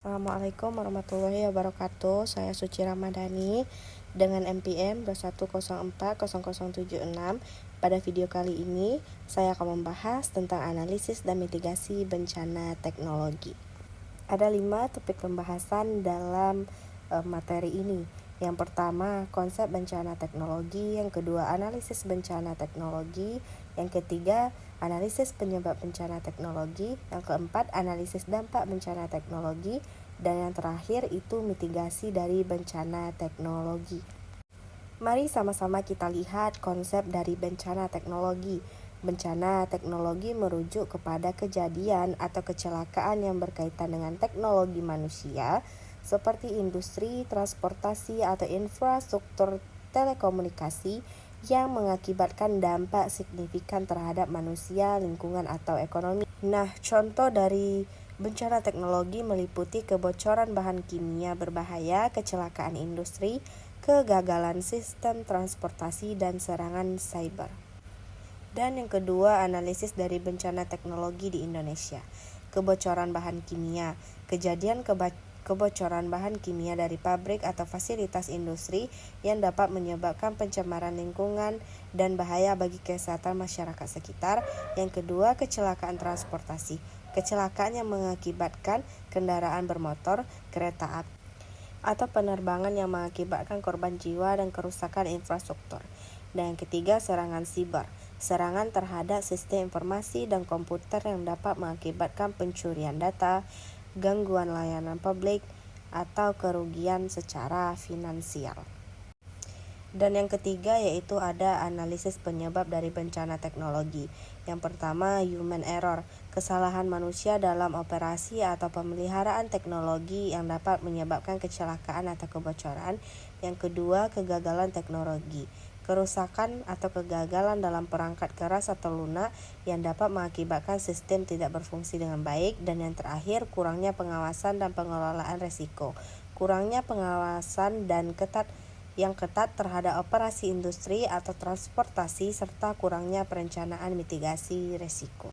Assalamualaikum warahmatullahi wabarakatuh. Saya Suci Ramadhani dengan NPM 210400076. Pada video kali ini, saya akan membahas tentang analisis dan mitigasi bencana teknologi. Ada 5 topik pembahasan dalam materi ini. Yang pertama, konsep bencana teknologi. Yang kedua, analisis bencana teknologi. Yang ketiga, analisis penyebab bencana teknologi. Yang keempat, analisis dampak bencana teknologi. Dan yang terakhir itu mitigasi dari bencana teknologi. Mari sama-sama kita lihat konsep dari bencana teknologi. Bencana teknologi merujuk kepada kejadian atau kecelakaan yang berkaitan dengan teknologi manusia seperti industri, transportasi, atau infrastruktur telekomunikasi yang mengakibatkan dampak signifikan terhadap manusia, lingkungan, atau ekonomi. Nah, contoh dari bencana teknologi meliputi kebocoran bahan kimia berbahaya, kecelakaan industri, kegagalan sistem transportasi, dan serangan cyber. Dan yang kedua, analisis dari bencana teknologi di Indonesia. Kebocoran bahan kimia. Kejadian kebocoran bahan kimia dari pabrik atau fasilitas industri yang dapat menyebabkan pencemaran lingkungan dan bahaya bagi kesehatan masyarakat sekitar. Yang kedua, kecelakaan transportasi. Kecelakaan yang mengakibatkan kendaraan bermotor, kereta api, atau penerbangan yang mengakibatkan korban jiwa dan kerusakan infrastruktur. Dan yang ketiga, serangan siber. Serangan terhadap sistem informasi dan komputer yang dapat mengakibatkan pencurian data, gangguan layanan publik, atau kerugian secara finansial. Dan yang ketiga yaitu ada analisis penyebab dari bencana teknologi. Yang pertama, human error, kesalahan manusia dalam operasi atau pemeliharaan teknologi yang dapat menyebabkan kecelakaan atau kebocoran. Yang kedua, kegagalan teknologi, kerusakan atau kegagalan dalam perangkat keras atau lunak yang dapat mengakibatkan sistem tidak berfungsi dengan baik. Dan yang terakhir, kurangnya pengawasan dan pengelolaan risiko, kurangnya pengawasan dan ketat terhadap operasi industri atau transportasi serta kurangnya perencanaan mitigasi risiko.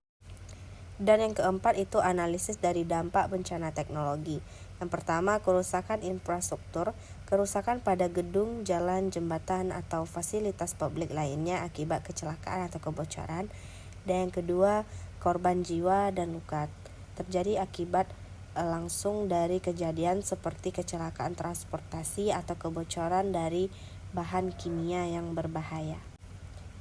Dan yang keempat itu analisis dari dampak bencana teknologi. Yang pertama, kerusakan infrastruktur, kerusakan pada gedung, jalan, jembatan, atau fasilitas publik lainnya akibat kecelakaan atau kebocoran. Dan yang kedua, korban jiwa dan luka terjadi akibat langsung dari kejadian seperti kecelakaan transportasi atau kebocoran dari bahan kimia yang berbahaya.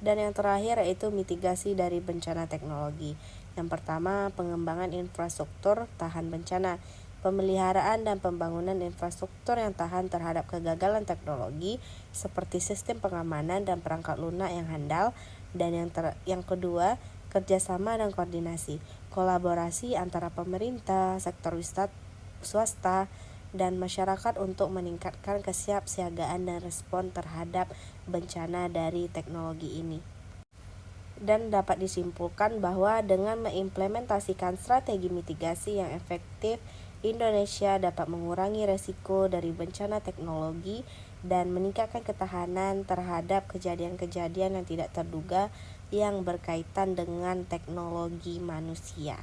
Dan yang terakhir yaitu mitigasi dari bencana teknologi. Yang pertama, pengembangan infrastruktur tahan bencana, pemeliharaan dan pembangunan infrastruktur yang tahan terhadap kegagalan teknologi seperti sistem pengamanan dan perangkat lunak yang handal. Dan yang kedua, kerjasama dan koordinasi, kolaborasi antara pemerintah, sektor swasta, dan masyarakat untuk meningkatkan kesiapsiagaan dan respon terhadap bencana dari teknologi ini. Dan dapat disimpulkan bahwa dengan mengimplementasikan strategi mitigasi yang efektif, Indonesia dapat mengurangi risiko dari bencana teknologi dan meningkatkan ketahanan terhadap kejadian-kejadian yang tidak terduga yang berkaitan dengan teknologi manusia.